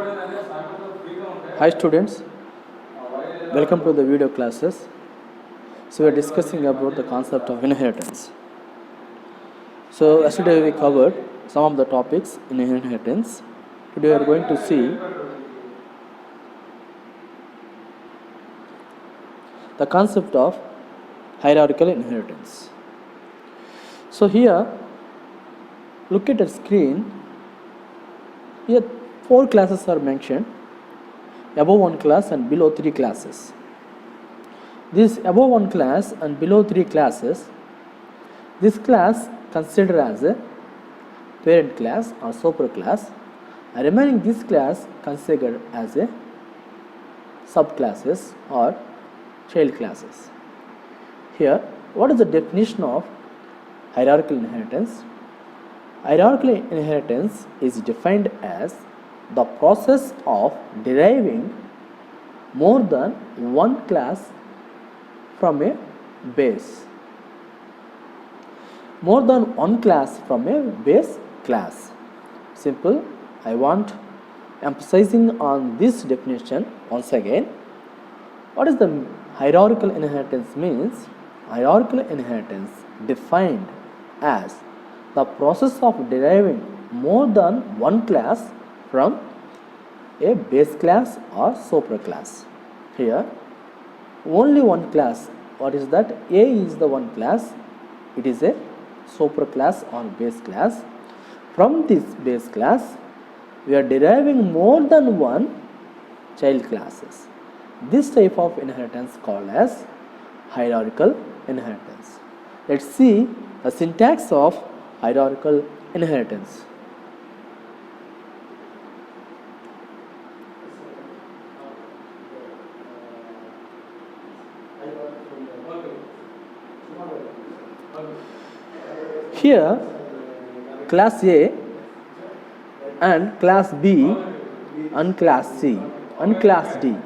Hi students, welcome to the video classes. So we are discussing about the concept of inheritance. So yesterday we covered some of the topics in inheritance. Today we are going to see the concept of hierarchical inheritance. So here, look at the screen. Here 4 classes are mentioned, above 1 class and below 3 classes. This above 1 class and below 3 classes, this class considered as a parent class or superclass, and remaining this class considered as a subclasses or child classes. Here, what is the definition of hierarchical inheritance? Hierarchical inheritance is defined as the process of deriving more than one class from a base. More than one class from a base class. Simple. I want emphasizing on this definition once again. What is the hierarchical inheritance means? Hierarchical inheritance defined as the process of deriving more than one class from a base class or superclass. Here, only one class. What is that? A is the one class. It is a superclass or base class. From this base class, we are deriving more than one child classes. This type of inheritance called as hierarchical inheritance. Let's see the syntax of hierarchical inheritance. Here, class A and class B and class C and class D.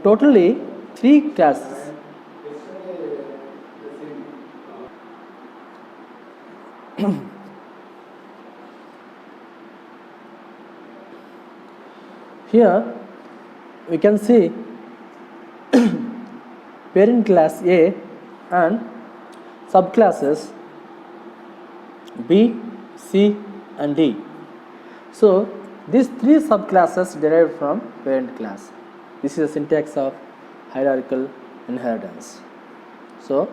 Totally 3 classes. Here we can see parent class A and subclasses B, C and D. So these 3 subclasses derived from parent class. This is the syntax of hierarchical inheritance. So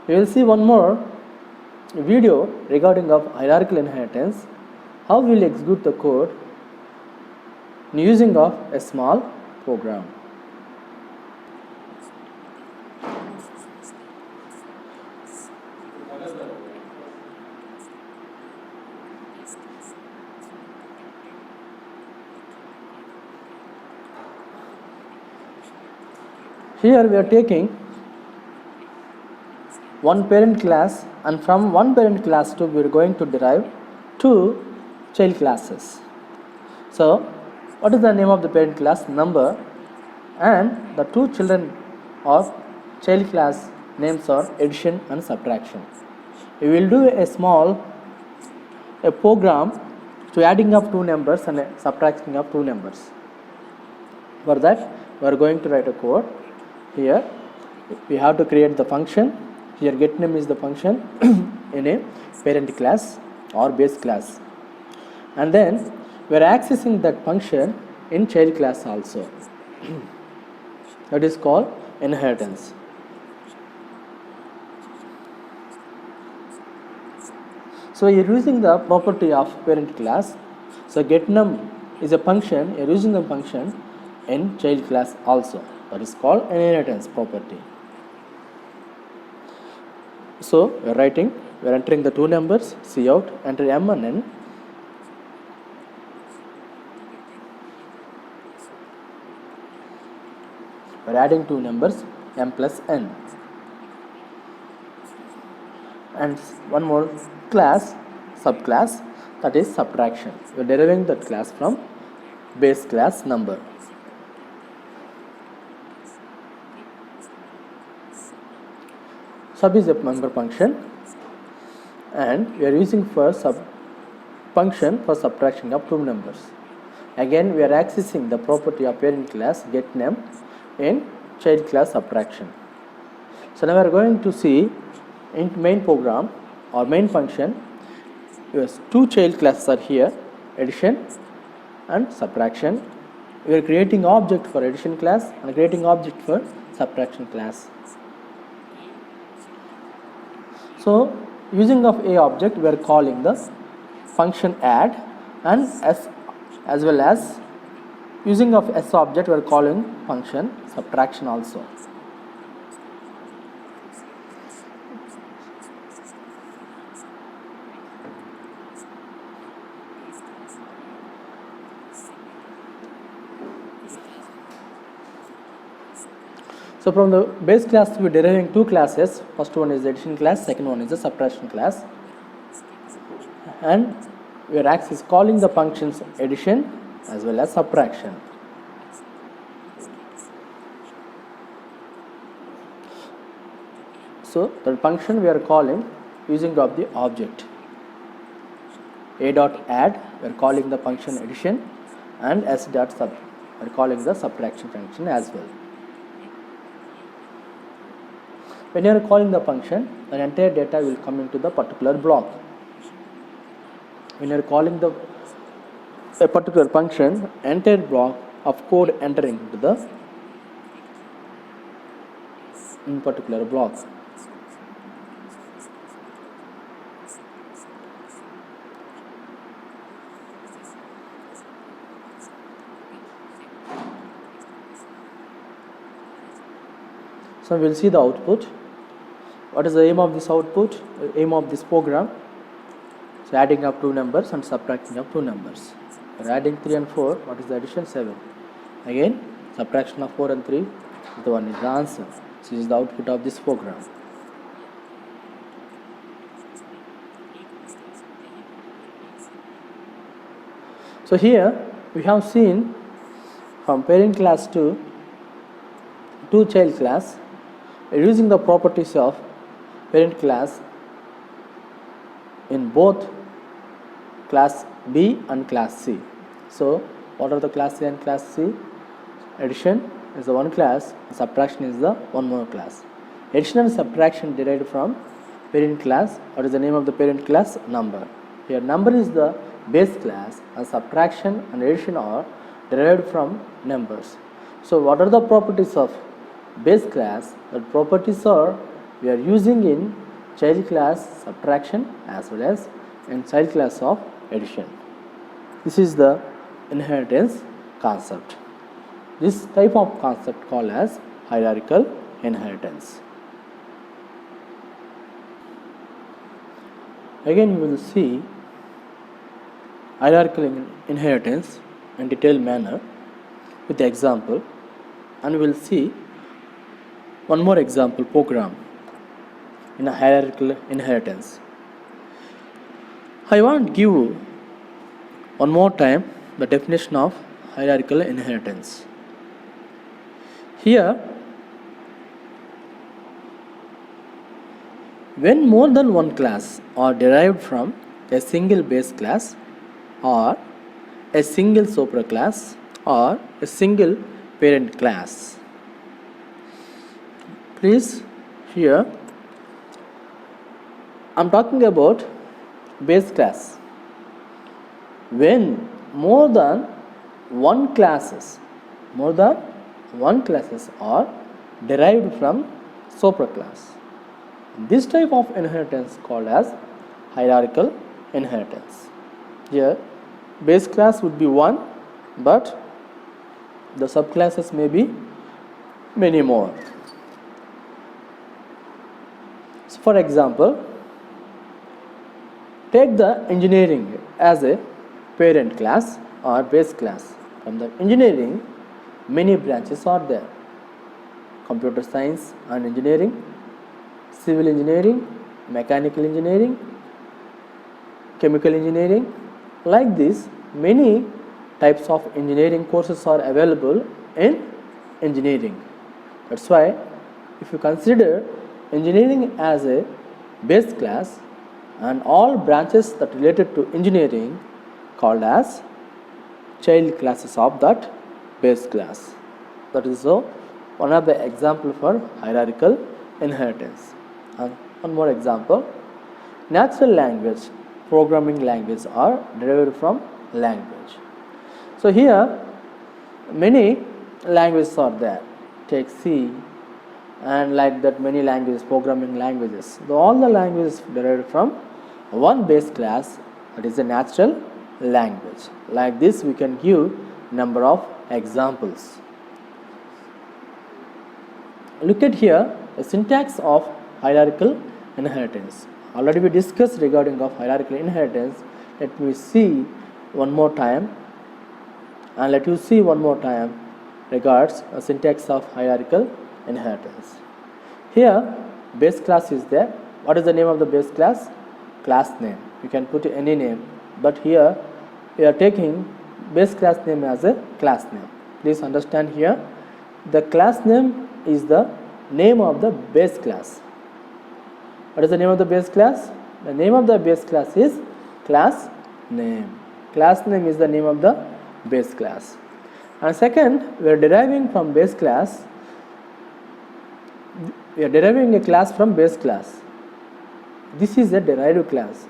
we will see one more video regarding of hierarchical inheritance, how we will execute the code using of a small program. Here we are taking one parent class, and from one parent class to we are going to derive 2 child classes. So what is the name of the parent class? Number, and the 2 children of child class names are addition and subtraction. We will do a program to adding up 2 numbers and subtracting of 2 numbers. For that we are going to write a code. Here we have to create the function. Here getNum is the function in a parent class or base class, and then we are accessing that function in child class also. That is called inheritance. So you are using the property of parent class. So getNum is a function, you are using the function in child class also. That is called inheritance property. So we are entering the 2 numbers, Cout, enter M and N. We are adding 2 numbers, M plus N. And one more class, subclass, that is subtraction. We are deriving that class from base class number. Sub is a member function, and we are using for sub function for subtraction of two numbers. Again, we are accessing the property of parent class getNum in child class subtraction. So now we are going to see in main program or main function. Yes, two child classes are here, addition and subtraction. We are creating object for addition class and creating object for subtraction class. So using of a object, we are calling the function add, and as well as using of s object, we are calling function subtraction also. So from the base class, we are deriving two classes. First one is the addition class, second one is the subtraction class. And we are calling the functions addition as well as subtraction. So the function we are calling using of the object. A dot add, we are calling the function addition, and s dot sub, we are calling the subtraction function as well. When you are calling the function, the entire data will come into the particular block. When you are calling a particular function, entire block of code entering into the particular block. So we will see the output. What is the aim of this output? Aim of this program? So adding up two numbers and subtracting up two numbers. We are adding 3 and 4. What is the addition? 7. Again, subtraction of 4 and 3. The one is the answer. This is the output of this program. So here we have seen from parent class to child class, using the properties of parent class in both class B and class C. So what are the class A and class C? Addition is the one class, subtraction is the one more class. Addition and subtraction derived from parent class. What is the name of the parent class? Number. Here number is the base class, and subtraction and addition are derived from numbers. So what are the properties of base class? The properties are we are using in child class subtraction as well as in child class of addition. This is the inheritance concept. This type of concept called as hierarchical inheritance. Again, you will see hierarchical inheritance in detailed manner with the example, and we will see one more example program in a hierarchical inheritance. I want to give one more time the definition of hierarchical inheritance. Here, when more than one class are derived from a single base class or a single superclass or a single parent class. Please, here I am talking about base class. When more than one classes are derived from superclass. This type of inheritance called as hierarchical inheritance. Here base class would be one, but the subclasses may be many more. So for example, take the engineering as a parent class or base class. From the engineering, many branches are there: computer science and engineering, civil engineering, mechanical engineering, chemical engineering. Like this, many types of engineering courses are available in engineering. That's why if you consider engineering as a base class and all branches that related to engineering called as child classes of that base class. That is one of the example for hierarchical inheritance. And one more example, natural language, programming language are derived from language. So here many languages are there. Take C and like that many languages, programming languages. All the languages derived from one base class, that is a natural language. Like this we can give number of examples. Look at here a syntax of hierarchical inheritance. Already we discussed regarding of hierarchical inheritance. Let me see one more time, and let you see one more time regards a syntax of hierarchical inheritance. Here base class is there. What is the name of the base class? Class name. You can put any name, but here we are taking base class name as a class name. Please understand here, the class name is the name of the base class. What is the name of the base class? The name of the base class is class name. Class name is the name of the base class. And second, we are deriving from base class. We are deriving a class from base class. This is a derived class.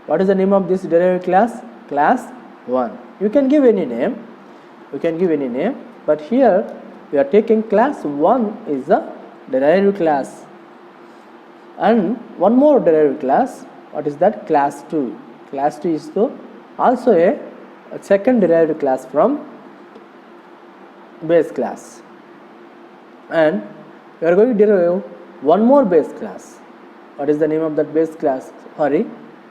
What is the name of this derived class? Class 1. You can give any name. You can give any name. But here we are taking class 1 is a derived class. And one more derived class. What is that? Class 2. Class 2 is also a second derived class from base class. And we are going to derive one more base class. What is the name of that base class? Sorry,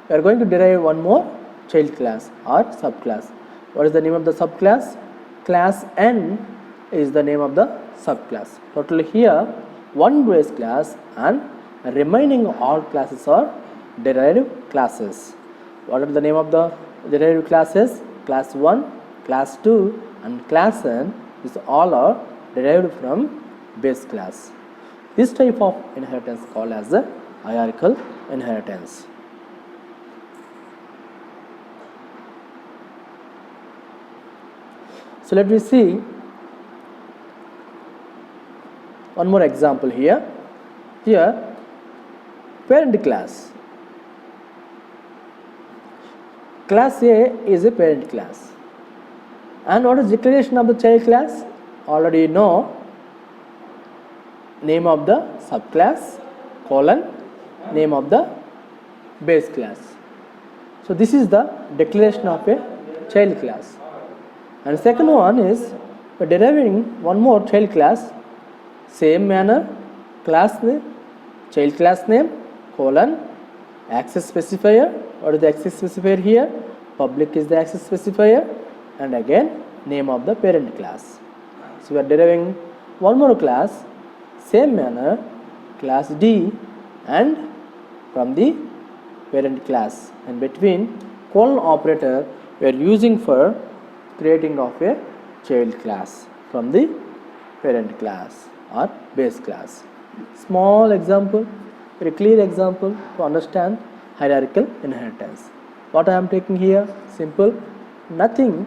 we are going to derive one more child class or subclass. What is the name of the subclass? Class N is the name of the subclass. Totally here one base class and remaining all classes are derived classes. What are the name of the derived classes? Class 1, class 2 and class N is all are derived from base class. This type of inheritance called as a hierarchical inheritance. So let me see one more example here. Here parent class. Class A is a parent class. And what is declaration of the child class? Already you know, name of the subclass colon name of the base class. So this is the declaration of a child class. And second one is deriving one more child class, same manner, class name, child class name colon access specifier. What is the access specifier here? Public is the access specifier, and again name of the parent class. So we are deriving one more class, same manner, class D, and from the parent class, and between colon operator we are using for creating of a child class from the parent class or base class. Small example, very clear example to understand hierarchical inheritance. What I am taking here? Simple, nothing.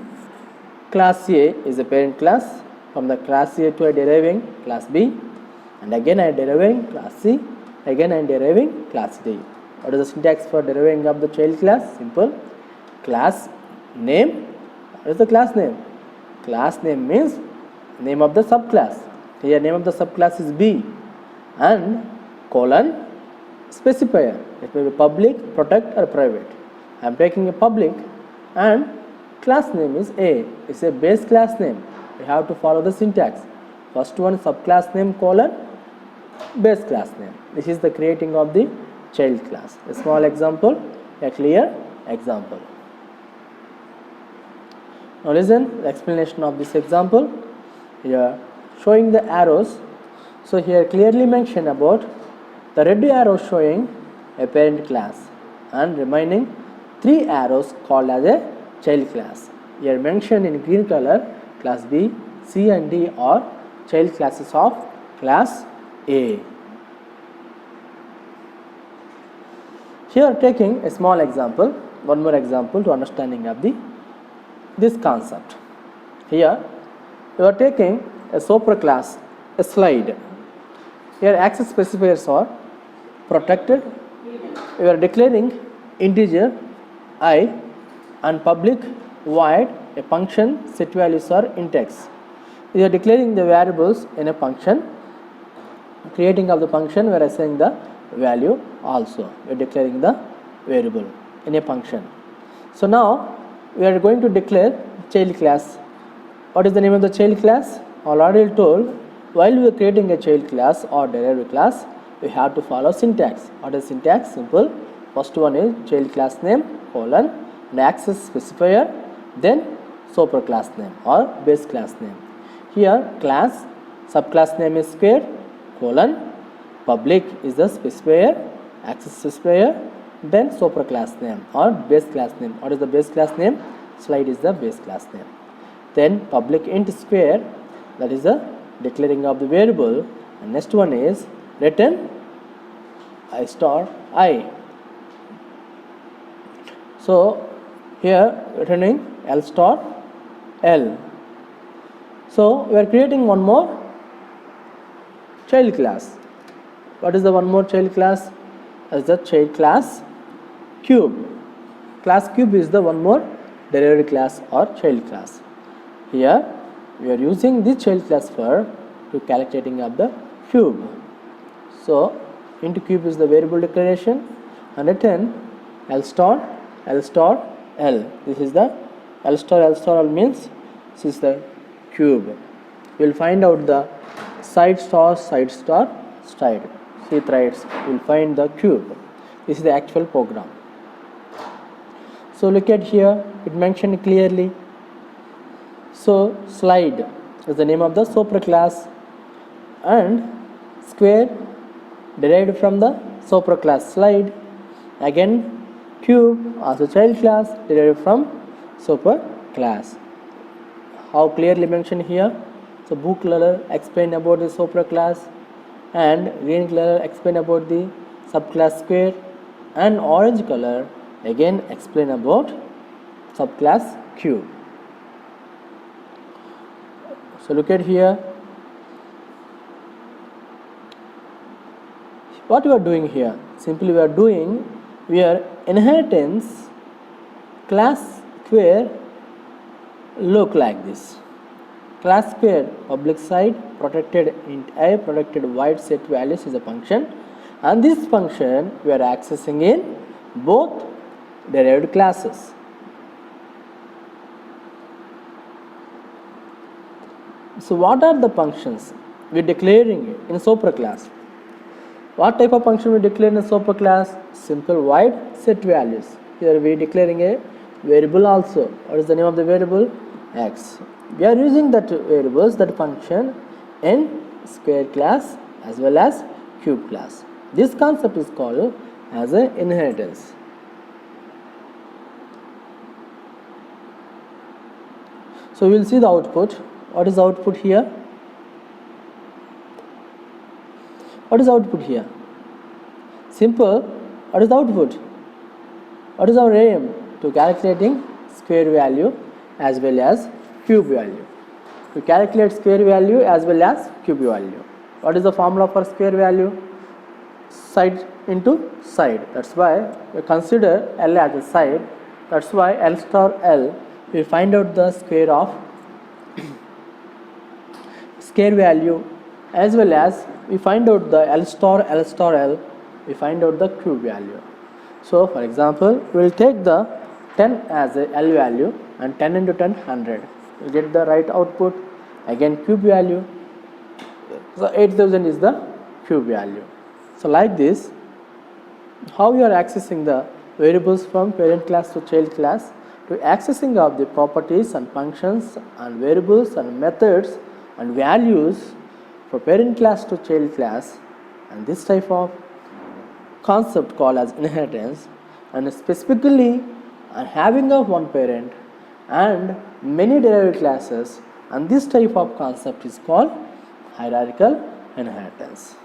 Class A is a parent class. From the class A to I deriving class B, and again I deriving class C, again I deriving class D. What is the syntax for deriving of the child class? Simple, class name. What is the class name? Class name means name of the subclass. Here name of the subclass is B, and colon specifier. It may be public, protect or private. I am taking a public, and class name is A. It's a base class name. We have to follow the syntax. First one subclass name colon base class name. This is the creating of the child class. A small example, a clear example. Now listen the explanation of this example. Here showing the arrows. So here clearly mention about the red arrow showing a parent class and remaining 3 arrows called as a child class. Here mentioned in green color, class B, C and D are child classes of class A. Here taking a small example, one more example to understanding of this concept. Here you are taking a superclass, a slide. Here access specifiers are protected. You are declaring integer I and public void a function set values are int x. You are declaring the variables in a function, creating of the function, we are assigning the value also. We are declaring the variable in a function. So now we are going to declare child class. What is the name of the child class? Already told, while we are creating a child class or derived class, we have to follow syntax. What is syntax? Simple. First one is child class name colon and access specifier, then superclass name or base class name. Here class subclass name is square colon, public is the specifier, access specifier, then superclass name or base class name. What is the base class name? Slide is the base class name. Then public int square, that is the declaring of the variable, and next one is return I star I. So here returning L star L. So we are creating one more child class. What is the one more child class? As the child class cube. Class cube is the one more derived class or child class. Here we are using this child class for to calculating of the cube. So int cube is the variable declaration and return L star L. This is the L star means this is the cube. We will find out the side star side. See threads, we will find the cube. This is the actual program. So look at here, it mentioned clearly. So slide is the name of the superclass and square derived from the superclass slide. Again cube also child class derived from superclass. How clearly mentioned here. So blue color explain about the superclass and green color explain about the subclass square and orange color again explain about subclass cube. So look at here. What we are doing here? Simply we are inheritance class square look like this. Class square public side protected int I protected void set values is a function, and this function we are accessing in both derived classes. So what are the functions we are declaring in superclass? What type of function we declare in a superclass? Simple void set values. Here we are declaring a variable also. What is the name of the variable? X. We are using that variables, that function in square class as well as cube class. This concept is called as an inheritance. So we will see the output. What is the output here? What is the output here? Simple. What is the output? What is our aim? To calculating square value as well as cube value. To calculate square value as well as cube value. What is the formula for square value? Side into side. That's why we consider L as a side. That's why L star L, we find out the square of square value as well as we find out the L star L, we find out the cube value. So for example, we will take the 10 as a L value and 10 into 10 100. We get the right output. Again cube value. So 8000 is the cube value. So like this, how you are accessing the variables from parent class to child class, to accessing of the properties and functions and variables and methods and values for parent class to child class, and this type of concept called as inheritance, and specifically having of one parent and many derived classes, and this type of concept is called hierarchical inheritance.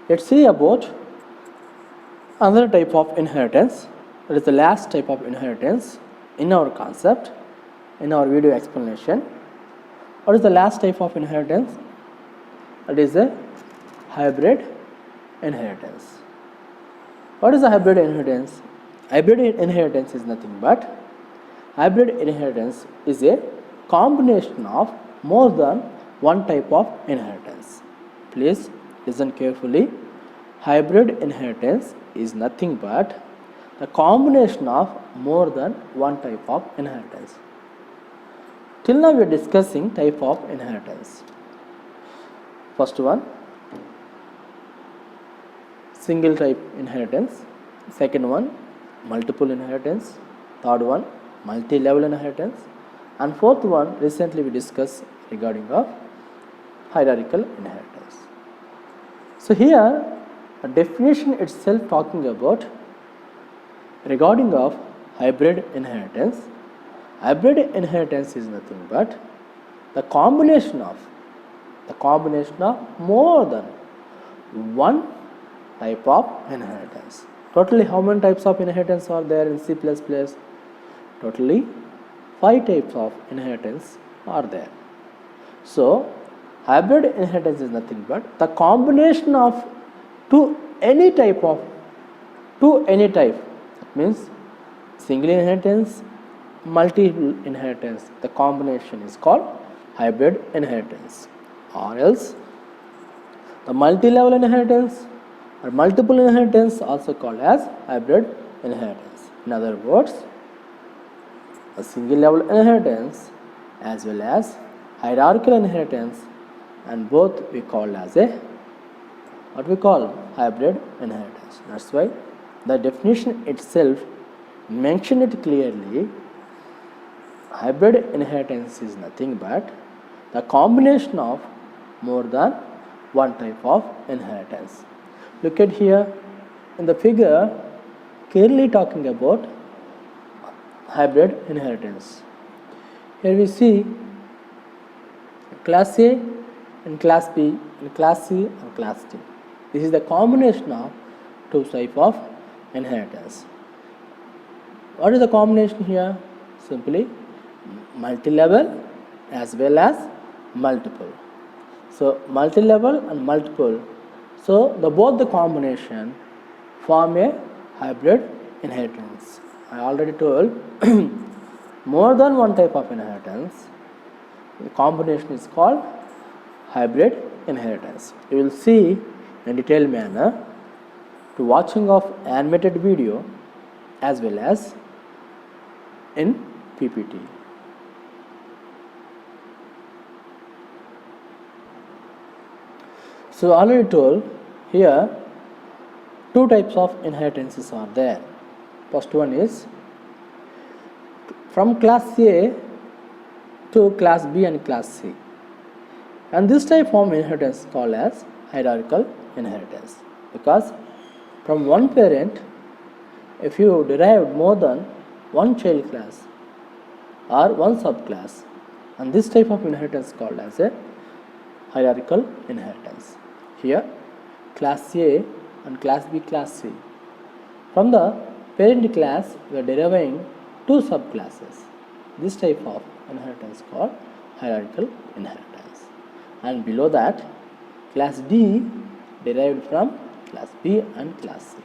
Let's see about another type of inheritance. That is the last type of inheritance in our concept, in our video explanation. What is the last type of inheritance? That is a hybrid inheritance. What is a hybrid inheritance? Hybrid inheritance is nothing but hybrid inheritance is a combination of more than one type of inheritance. Please listen carefully. Hybrid inheritance is nothing but the combination of more than one type of inheritance. Till now we are discussing type of inheritance. First one, single type inheritance. Second one, multiple inheritance. Third one, multi-level inheritance. And fourth one, recently we discussed regarding of hierarchical inheritance. So here a definition itself talking about regarding of hybrid inheritance. Hybrid inheritance is nothing but the combination of more than one type of inheritance. Totally how many types of inheritance are there in C++? Totally 5 types of inheritance are there. So hybrid inheritance is nothing but the combination of any type. That means single inheritance, multiple inheritance. The combination is called hybrid inheritance. Or else the multi-level inheritance or multiple inheritance also called as hybrid inheritance. In other words, a single level inheritance as well as hierarchical inheritance, and both we call as a what we call hybrid inheritance. That's why the definition itself mentioned it clearly. Hybrid inheritance is nothing but the combination of more than one type of inheritance. Look at here in the figure, clearly talking about hybrid inheritance. Here we see class A and class B and class C and class D. This is the combination of two types of inheritance. What is the combination here? Simply multi-level as well as multiple. So multi-level and multiple. So both the combination form a hybrid inheritance. I already told more than one type of inheritance. The combination is called hybrid inheritance. You will see in detailed manner to watching of animated video as well as in PPT. So already told here two types of inheritances are there. First one is from class A to class B and class C, and this type of inheritance is called as hierarchical inheritance, because from one parent if you derived more than one child class or one subclass, and this type of inheritance is called as a hierarchical inheritance. Here class A and class B, class C. From the parent class we are deriving two subclasses. This type of inheritance is called hierarchical inheritance. And below that class D derived from class B and class C.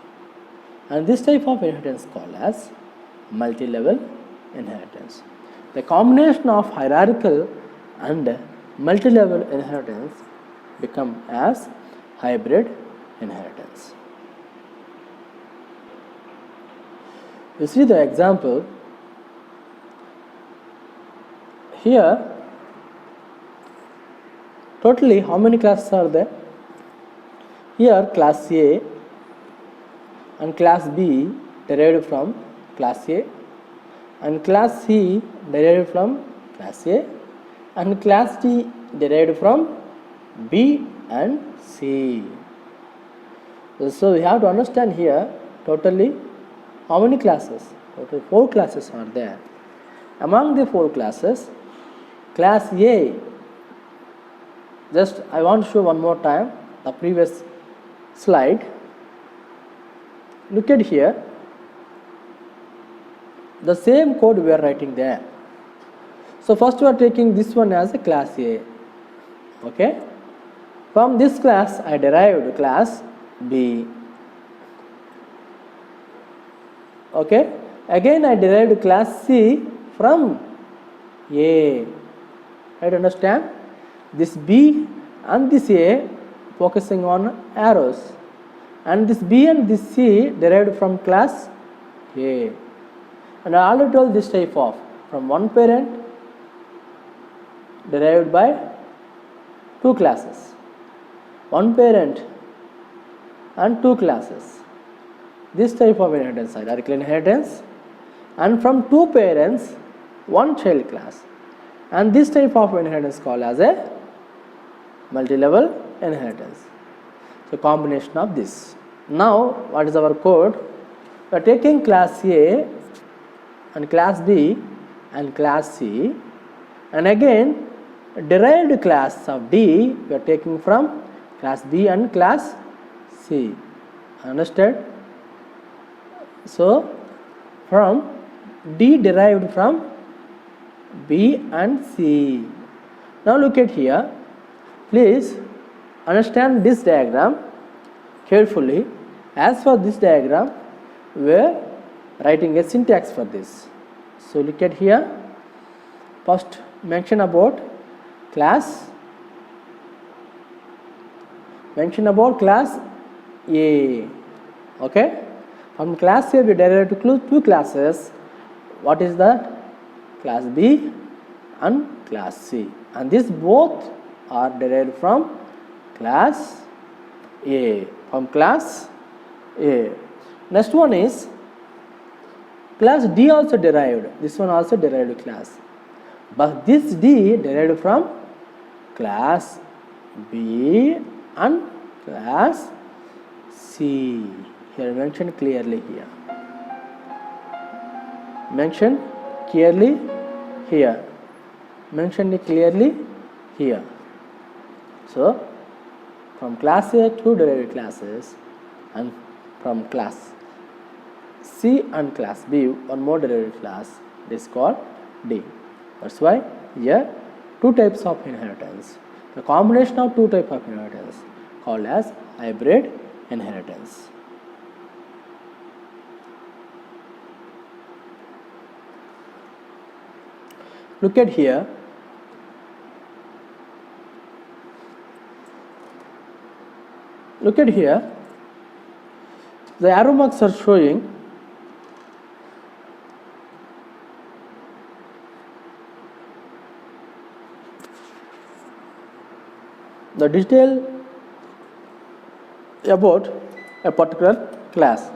And this type of inheritance is called as multi-level inheritance. The combination of hierarchical and multi-level inheritance become as hybrid inheritance. You see the example here. Totally how many classes are there? Here class A and class B derived from class A, and class C derived from class A, and class D derived from B and C. So we have to understand here totally how many classes? Total 4 classes are there. Among the 4 classes, class A, just I want to show one more time the previous slide, look at here, the same code we are writing there. So first we are taking this one as a class A. Okay, from this class I derived class B. Okay, again I derived class C from A. Right, understand? This B and this A focusing on arrows, and this B and this C derived from class A. And I already told this type of from one parent derived by two classes, one parent and two classes. This type of inheritance, hierarchical inheritance, and from two parents, one child class, and this type of inheritance called as a multi-level inheritance. So combination of this. Now what is our code? We are taking class A and class B and class C, and again derived class of D we are taking from class B and class C. Understood? So from D derived from B and C. Now look at here. Please understand this diagram carefully. As for this diagram, we are writing a syntax for this. So look at here. First mention about class A. Okay, from class A we derived two classes. What is that? Class B and class C, and these both are derived from class A. From class A. Next one is class D also derived. This one also derived class, but this D derived from class B and class C. Here mentioned clearly here. Mentioned clearly here. Mentioned clearly here. So from class A two derived classes, and from class C and class B one more derived class. This is called D. That's why here two types of inheritance. The combination of two types of inheritance called as hybrid inheritance. Look at here. Look at here. The arrow marks are showing the detail about a particular class.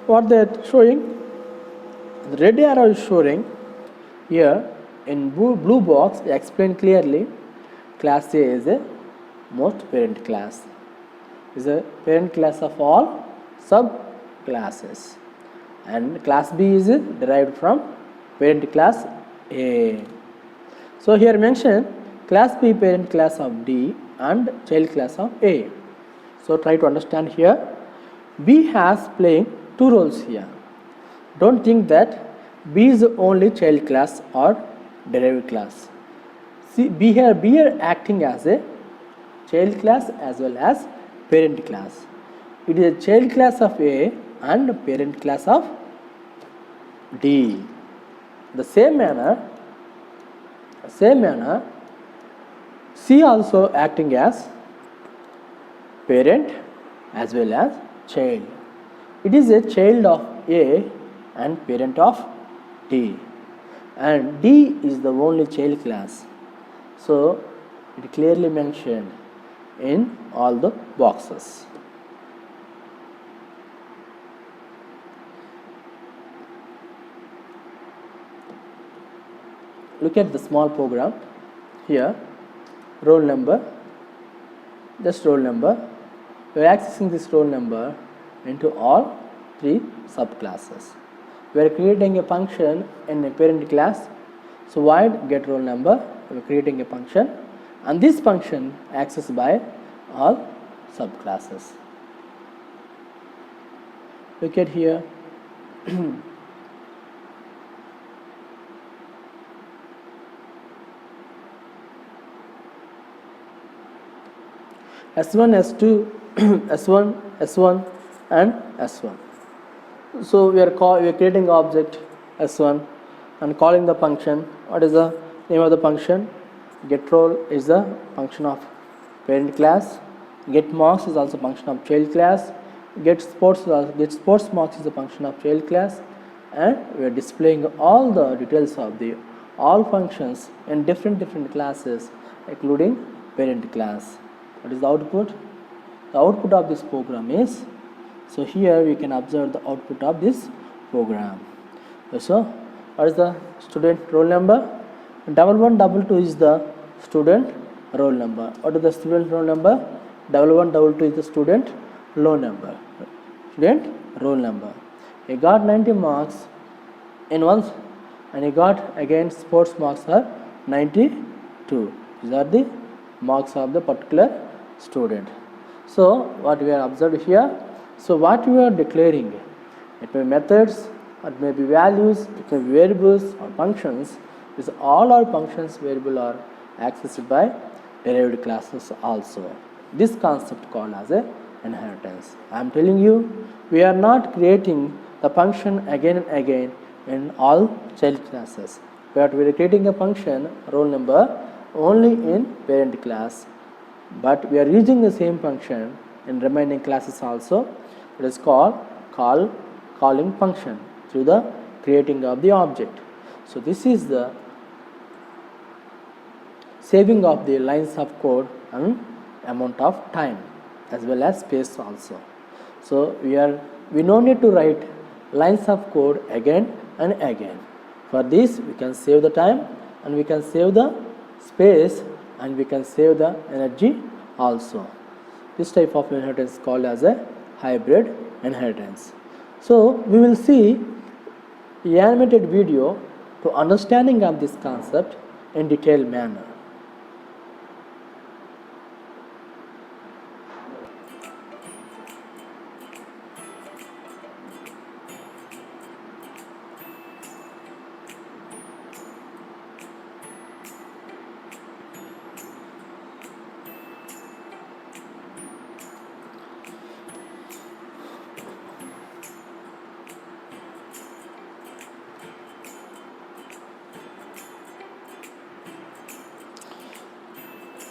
What they are showing? The red arrow is showing here in blue box. Explain clearly. Class A is a most parent class. Is a parent class of all sub classes, and class B is derived from parent class A. So here mention class B parent class of D and child class of A. So try to understand here. B has playing two roles here. Don't think that B is only child class or derived class. See, B are acting as a child class as well as parent class. It is a child class of A and parent class of D. The same manner, C also acting as parent as well as child. It is a child of A and parent of D, and D is the only child class. So it clearly mentioned in all the boxes. Look at the small program here. Roll number, just roll number. We are accessing this roll number into all three subclasses. We are creating a function in a parent class. So void get roll number. We are creating a function, and this function accessed by all subclasses. Look at here. S1, S2, S1, S1 and S1. So we are creating object S1 and calling the function. What is the name of the function? GetRoll is the function of parent class. GetMarks is also function of child class. GetSportsMarks is the function of child class, and we are displaying all the details of the all functions in different classes, including parent class. What is the output? The output of this program is, so here we can observe the output of this program. So what is the student roll number? 1122 is the student roll number. What is the student roll number? 1122 is the student roll number. Student roll number. He got 90 marks in once, and he got again sports marks are 92. These are the marks of the particular student. So what we are observed here, so what we are declaring, it may be methods, it may be values, it may be variables or functions. These all our functions variable are accessed by derived classes also. This concept called as a inheritance. I am telling you, we are not creating the function again and again in all child classes, but we are creating a function roll number only in parent class, but we are using the same function in remaining classes also. It is called calling function through the creating of the object. So this is the saving of the lines of code and amount of time as well as space also. So we no need to write lines of code again and again. For this we can save the time, and we can save the space, and we can save the energy also. This type of inheritance is called as a hybrid inheritance. So we will see the animated video to understanding of this concept in detailed manner.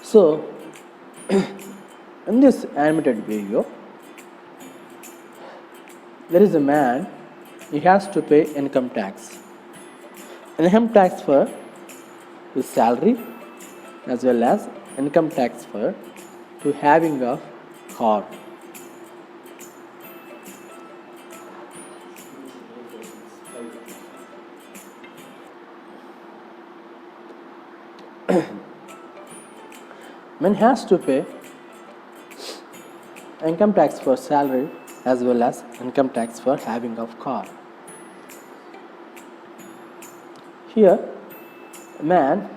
So in this animated video, there is a man, he has to pay income tax. Income tax for his salary as well as income tax for to having a car. Man has to pay income tax for salary as well as income tax for having a car. Here, man,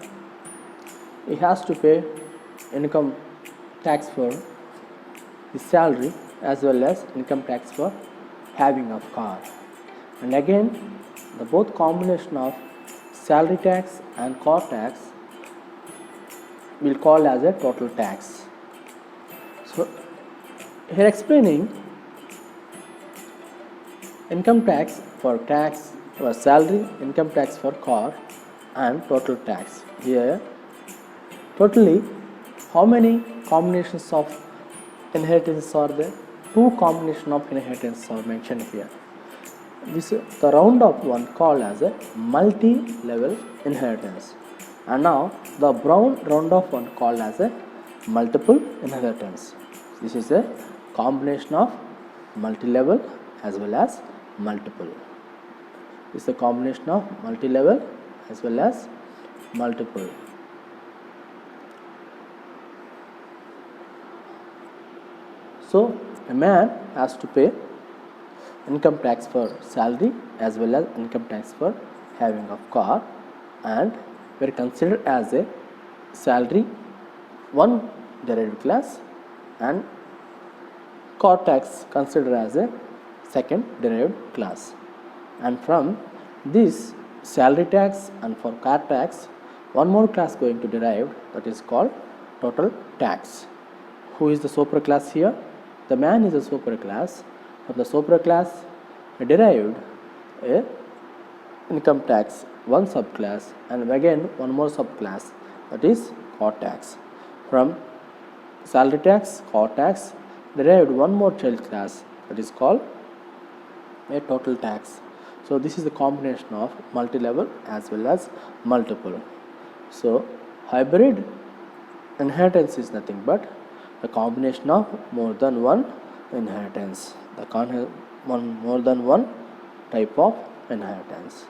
he has to pay income tax for his salary as well as income tax for having a car. And again, the both combination of salary tax and car tax will call as a total tax. So here explaining income tax for salary, income tax for car, and total tax. Here totally how many combinations of inheritance are there? 2 combinations of inheritance are mentioned here. This the round of one called as a multi-level inheritance. And now the brown round of one called as a multiple inheritance. This is a combination of multi-level as well as multiple. This is a combination of multi-level as well as multiple. So a man has to pay income tax for salary as well as income tax for having a car, and were considered as a salary one derived class and cortex considered as a second derived class. And from this salary tax and for car tax, one more class going to derive, that is called total tax. Who is the superclass here? The man is a superclass. From the superclass derived a income tax, one subclass, and again one more subclass, that is car tax. From salary tax, car tax derived one more child class, that is called a total tax. So this is the combination of multi-level as well as multiple. So hybrid inheritance is nothing but the combination of more than one inheritance, more than one type of inheritance.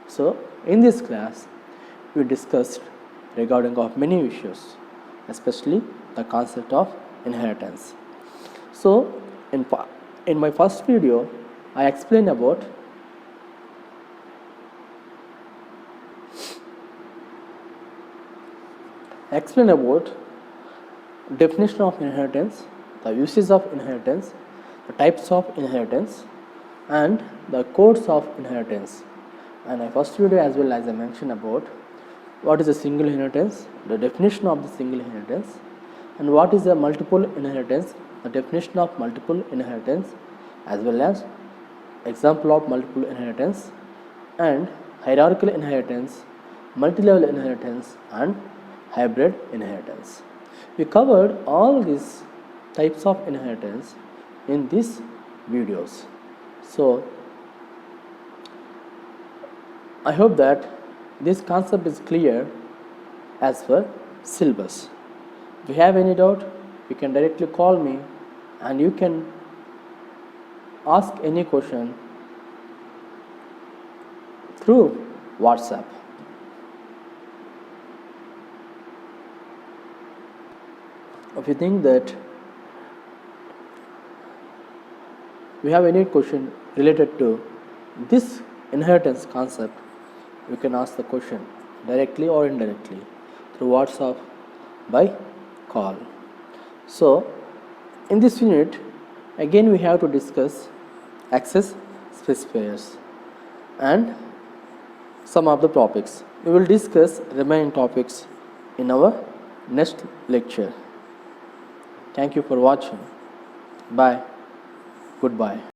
So in this class we discussed regarding of many issues, especially the concept of inheritance. So in my first video I explained about definition of inheritance, the uses of inheritance, the types of inheritance, and the codes of inheritance. And my first video as well as I mentioned about what is a single inheritance, the definition of the single inheritance, and what is a multiple inheritance, the definition of multiple inheritance, as well as example of multiple inheritance, and hierarchical inheritance, multi-level inheritance, and hybrid inheritance. We covered all these types of inheritance in these videos. So I hope that this concept is clear as per syllabus. If you have any doubt, you can directly call me and you can ask any question through WhatsApp. If you think that we have any question related to this inheritance concept, you can ask the question directly or indirectly through WhatsApp by call. So in this unit again we have to discuss access specifiers and some of the topics. We will discuss remaining topics in our next lecture. Thank you for watching. Bye. Goodbye.